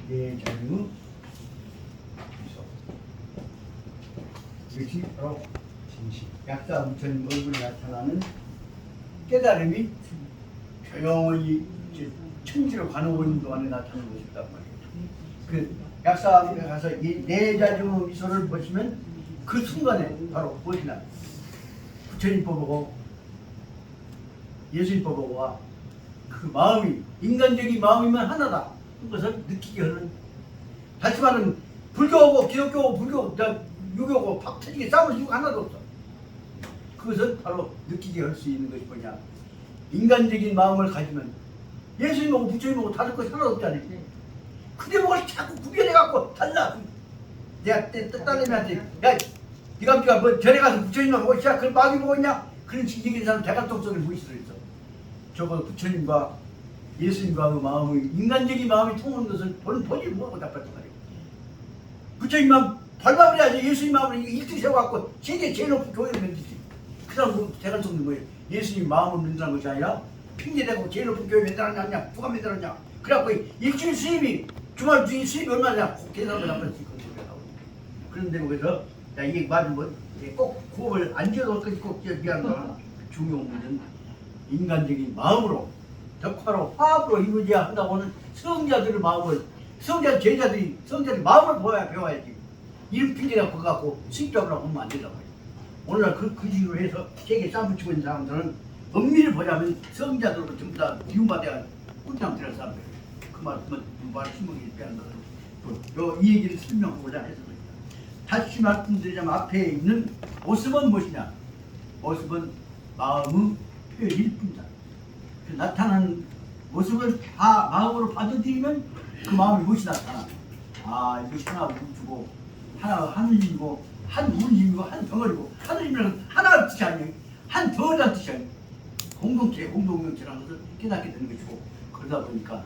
네 자중의 미소. 이것이 바로 약사 부처님 얼굴에 나타나는 깨달음이 조용히 천지로 가는 오는 동안에 나타나는 것이란 말이에요. 그 약사에 가서 이 네 자중의 미소를 보시면 그 순간에 바로 보시나 부처님 보고 예수님 보고와 그 마음이 인간적인 마음이면 하나다. 그것을 느끼게 하는. 다시 말하면 불교하고 기독교하고 불교, 유교하고 팍 터지게 싸울 이유가 하나도 없어. 그것을 바로 느끼게 할 수 있는 것이 뭐냐. 인간적인 마음을 가지면 예수님하고 부처님하고 다를 것이 하나도 없잖아요. 근데 뭘 자꾸 구별해갖고 달라. 내가 딸내미한테 야 네가 뭐 절에 가서 부처님하고 보고 있냐? 그걸 마귀 보고 있냐? 그런 얘기하는 사람 대가통 속에 뭐 있어. 적어도 부처님과 예수님과의 마음의 인간적인 마음이 통하는 것을 보지 못하고 답했단 말이에요. 부처님만 밟아버려야지. 예수님 마음을 일찍 세워갖고 세계 제일 높은 교회를 만들지. 그 사람 대가통은 뭐예요? 예수님 마음을 만들는 것이 아니라 핑계대고 제일 높은 교회 만들었냐? 누가 만들었냐? 그래갖고 일주일 수입이 주말 주일 수입이 얼마냐? 계산을 한번 찍고 그런데 그래서 이게 말은 꼭 구업을 안 지어놓을 것이 꼭 미안한 건 중요한 문제는 인간적인 마음으로 덕화로 화합으로 이루어져야 한다고는 성자들의 마음을 성자들이 마음을 배워야지. 이름 핑계가 그거갖고 수입적으로 보면 안 된다고 해요. 오늘날 그 식으로 해서 세계 싸움치고 있는 사람들은 엄밀히 보자면 성자들로 전부 다 미움받아야 꿀잠 들을 사람들. 그 말을 신문이 빼앗는 거예요. 이 얘기를 설명하고자 해서 다시 말씀드리자면 앞에 있는 모습은 무엇이냐? 모습은 마음의 표현일 뿐이다. 그 나타나는 모습을 다 마음으로 받아들이면 그 마음이 무엇이 나타나? 아, 이것이 하나 우주고 하나 하늘이고 한 우주이고 한 덩어리고 하늘이면 하나의 뜻이 아니에요. 한 덩어리라는 뜻이 아니에요. 공동명체라는 것을 깨닫게 되는 것이고 그러다 보니까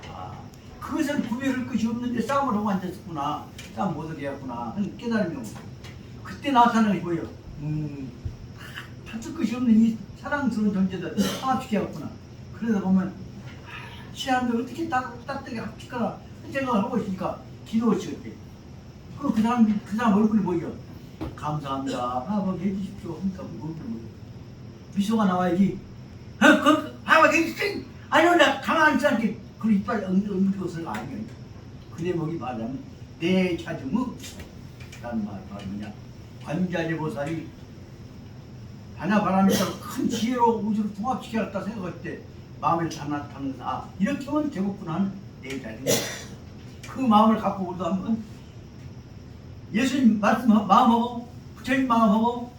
그것을 구별할 것이 없는데 싸움을 하고 앉았었구나. 싸움 못하게 했구나 하는 깨달음이 오고 그때 나타나는 것이 뭐예요? 다툴 것이 없는 이 사랑스러운 존재들 합치게 했구나. 그러다 보면 사람들 어떻게 딱딱하게 합칠까라 생각을 하고 있으니까 기도하시겠대. 그럼 그 사람 얼굴이 뭐예요? 감사합니다. 아버지 해주십시오. 하니까 얼굴이 뭐예요? 미소가 나와야지. 아버지 해주십시오. 아니요, 나 가만히 있지 않게 그 이빨 엉덩이 것을 아니에요. 그 대목이 말하면 내 찾음의 라는 말이 바로 뭐냐. 관자재보살이 바나바람에서 큰 지혜로 우주를 통합시켰다 생각할 때 마음에 나타나면서 이렇게 하면 되겠구나 하는 내 자리입니다. 그 마음을 갖고 우리도 한번 예수님 말씀 마음하고 부처님 마음하고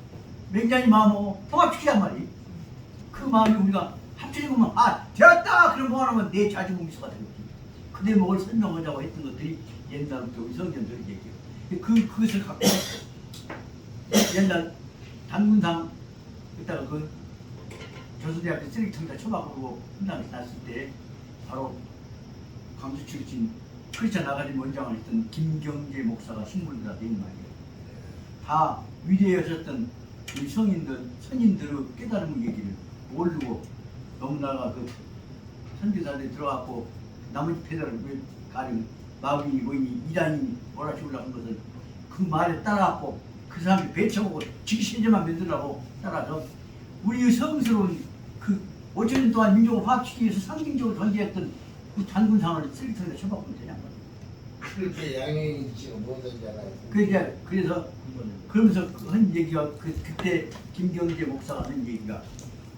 맹장이 마음하고 통합시키란 말이. 그 마음이 우리가 합쳐지면 아 되었다 그런 거 하면 내 자주 미소가 되겠지. 그 대목을 설명하자고 했던 것들이 옛날부터 우리 성경들이 얘기해요. 그것을 갖고 옛날 단군상 그때가 그 조선대학교 쓰레기통에다 처박으로 훈장이 났을 때 바로 광주 출신 크리스찬 아가리 원장을 했던 김경재 목사가 신물들한테 된 말이에요. 다 위대하셨던 우리 성인들, 선인들의 깨달음의 얘기를 모르고 너무나가 그 선교사들이 들어갔고 나머지 패자를 가령 마귀니 뭐니 이단이 뭐라 죽으려고 한 것을 그 말에 따라갖고 그 사람이 배쳐보고 지기신제만 만들라고 따라서 우리의 성스러운 그 5천년 동안 민족을 화합시키기 위해서 상징적으로 존재했던 그 단군상을 쓰레기통에 쳐박으면 되냐 말이야. 그렇게 양행이 지금 못하잖아요. 그래서 그러면서 한 얘기가 그때 김경재 목사가 하는 얘기가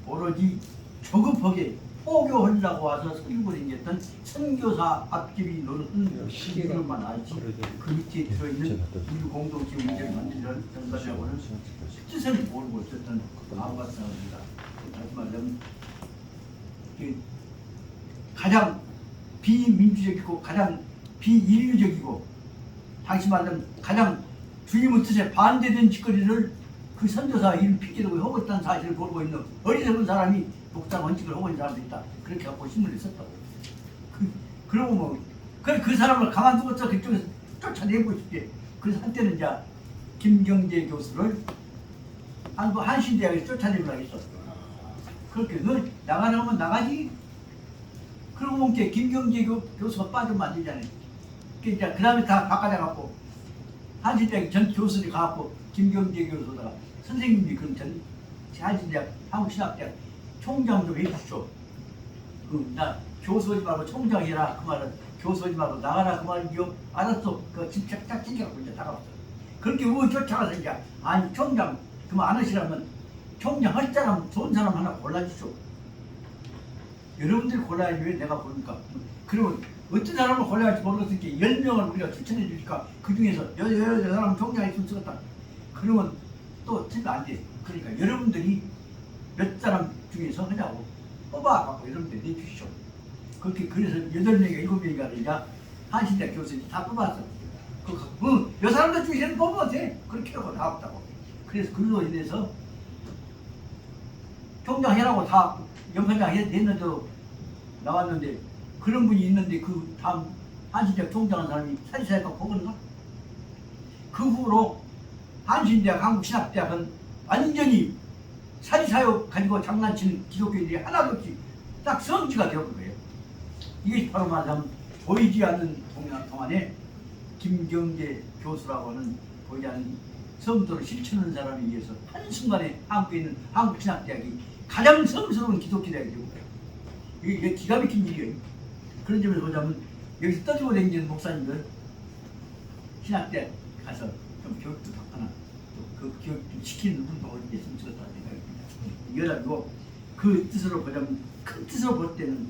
오로지 조급하게 포교하려고 와서 설교 댕겼던 선교사 앞집이 노릇은 시기로만 알지 그 밑에 들어있는 우리 공동체 문제를 만들려는 전사자고는 뜻을 모르고 있었던 아무 같은 사람입니다. 다시 말하면 가장 비민주적이고 가장 비인류적이고 다시 말하면 가장 주님의 뜻에 반대된 짓거리를 그 선교사 이름 핑계대고 하고 있다는 사실을 모르고 있는 어리석은 사람이 독자 원칙을 하고 있는 사람도 있다. 그렇게 갖고 신문을 썼다고. 그러고 뭐 그 사람을 가만두고서 그쪽에서 쫓아내고 싶게. 그래서 한때는 이제 김경재 교수를 한신대학에서 쫓아내려고 했어. 그렇게 너 나가려면 나가지. 그러고 보면 김경재 교수가 빠지면 안 되잖아요. 그 다음에 다 바꿔져갖고 한신대학 전 교수들이 가갖고 김경재 교수다가 선생님이 그럼 전 한신대학 한국신학대학 총장 좀 해주시오. 나 교수하지 말고 총장이라 그 말은 교수하지 말고 나가라 그 말이요. 알았어. 그 집착 딱 찢겨갖고 이제 나갔어. 그렇게 우리 쫓아가서 이제 아니 총장 그만 안 하시라면 총장 할 사람 좋은 사람 하나 골라주시오. 여러분들이 골라야지 왜 내가 고르니까. 그러면 어떤 사람을 골라야 할지 모르겠으니까 10명을 우리가 추천해 주니까 그 중에서 여 사람 총장이 있으면 쓰겠다. 그러면 또 틀면 안 돼. 그러니까 여러분들이 몇 사람 중에서 하자고 뽑아갖고 여러분들 내주시오. 그렇게 그래서 8명이 7명이 아니라 한신대 교수님이 다 뽑았어. 여 사람들 중에서는 뽑아도 돼. 그렇게 하고 나왔다고. 그래서 그로 인해서 총장 해라고 다 연판장 했는데도 나왔는데 그런 분이 있는데 그 다음 한신대학 총장한 사람이 사리사회과 보건가? 그 후로 한신대학 한국신학대학은 완전히 사리사회 가지고 장난치는 기독교인들이 하나도 없이 딱 성지가 되어버린 거예요. 이게 바로 말하자면 보이지 않는 동안에 김경재 교수라고 하는 보이지 않는 성도를 실천하는 사람에 의해서 한순간에 한국에 있는 한국신학대학이 가장 성스러운 기독교 대학이 되고 이게 기가 막힌 일이에요. 그런 점에서 보자면 여기서 떠들고 다니는 목사님들 신학대학 가서 좀 교육도 받거나 그 교육 좀 시키는 분도 어디 있으면 좋겠다는 생각입니다. 이거라고 그 뜻으로 보자면 큰 뜻으로 볼 때는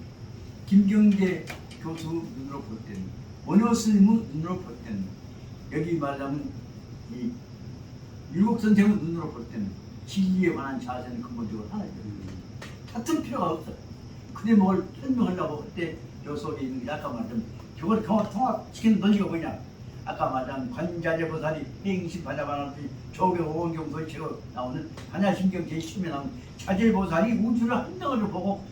김경재 교수 눈으로 볼 때는 원효 스님의 눈으로 볼 때는 여기 말하자면 이 율곡 선생의 눈으로 볼 때는 진리에 관한 자세는 근본적으로 하나죠. 같은 필요가 없어. 근데 뭘 설명하려고 그때 요 속에 있는 게 아까 말한 저걸 통합시키는 논리가 뭐냐. 아까 말한 관자재 보살이 행심 반야반하듯이 조경 오원경 도치로 나오는 반야신경 제10에 나오는 자재보살이 우주를 한 덩어리로 보고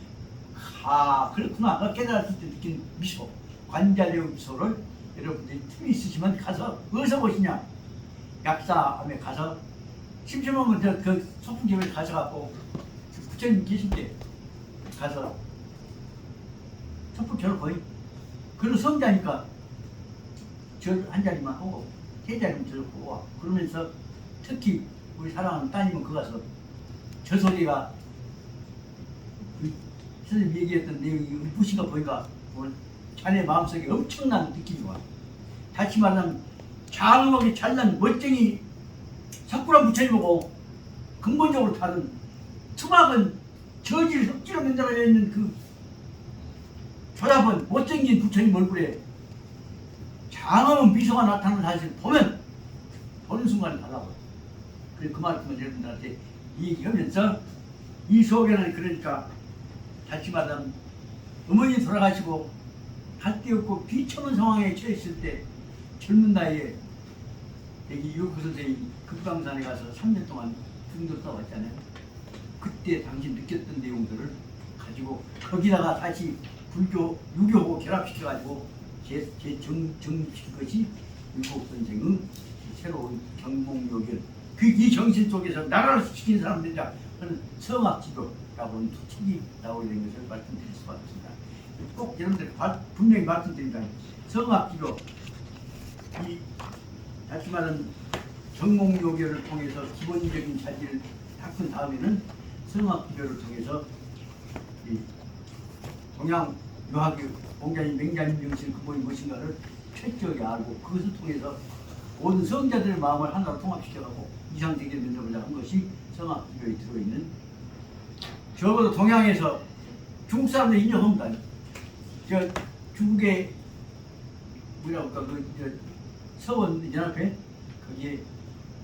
그렇구나 깨달았을 때 느낀 미소 관자재의 미소를 여러분들이 틈이 있으시면 가서 어디서 보시냐. 약사함에 가서 심심하면 그 소풍집에 가셔갖고 부처님 계실 때 가서 소풍 거의 그런 성자니까 절 한 자리만 하고 세 자리만 저를 보고 와. 그러면서 특히 우리 사랑하는 따님은 그 가서 저 소리가 선생님 얘기했던 내용이 무엇인가 보니까 오늘 자네 마음속에 엄청난 느낌이 와. 다시 말하면 장엄하게 잘난 멋쟁이 석굴암 부처님하고 근본적으로 다른 투막은 저질 흑지로 만들어져 있는 그 조잡은 못생긴 부처님 얼굴에 장엄한 미소가 나타나는 사실을 보면 보는 순간에 달라고. 그래서 그 말씀을 여러분들한테 얘기하면서 이 속에는 그러니까 다시마다 어머니 돌아가시고 갈 데 없고 비참한 상황에 처했을 때 젊은 나이에 여기 유구 선생님 금강산에 가서 3년 동안 등도 써왔잖아요. 그때 당신 느꼈던 내용들을 가지고 거기다가 다시 불교, 유교하고 결합시켜가지고 정시킨 것이 유국 선생의 새로운 경몽요결. 이 정신 속에서 나라를 지킨 사람들이라 하는 성악지도라고 하는 책이 나오게 된 것을 말씀드릴 수가 있습니다. 꼭 여러분들 분명히 말씀드립니다. 성악지도, 이 다시 말하는 경몽요결을 통해서 기본적인 자질을 닦은 다음에는 성악지도를 통해서 이 동양 유학의 공자님 맹자님 정신 그분이 무엇인가를 철저하게 알고 그것을 통해서 모든 성자들의 마음을 하나로 통합시켜가고 이상세계를 만들어보자 한 것이 성악지도에 들어있는, 적어도 동양에서 중국 사람들 인정합니다. 저 중국의 뭐라고 할까 그 서원 연합회 거기에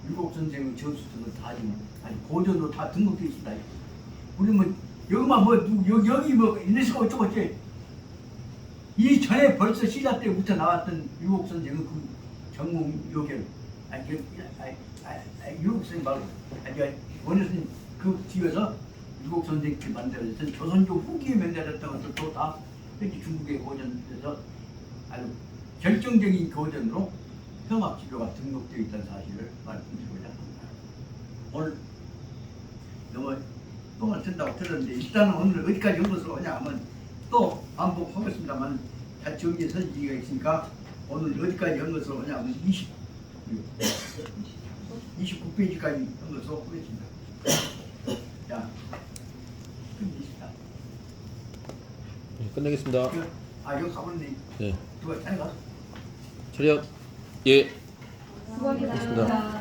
율곡 선생의 저수들은 다 지금 아니 고전으로 다 등록되어 있습니다. 우리 뭐 여기만 뭐 여기 뭐 유네스코 어쩌고 이 전에 벌써 시작 때부터 나왔던 율곡 선생의 그 경몽요결 율곡 선생 말고 원효선 그 뒤에서 율곡 선생님이 만들어졌던 조선조 후기에 만들어졌던 것들도 다 여기 중국의 고전에서 아주 결정적인 고전으로 성악지도가 등록되어 있다는 사실을 말씀드리고자 합니다. 오늘 너무 똥을 튼다고 들었는데 일단은 오늘 어디까지 한 것으로 하냐 하면 또 반복하겠습니다만 다 정리해 설지가 있으니까 오늘 어디까지 한 것으로 하냐 하면 29페이지까지 한 것으로 하겠습니다. 자, 끝내십시다. 네, 끝내겠습니다. 여기 가보는데 네. 누가 자네 가서 차렷. 예. 수고하셨습니다.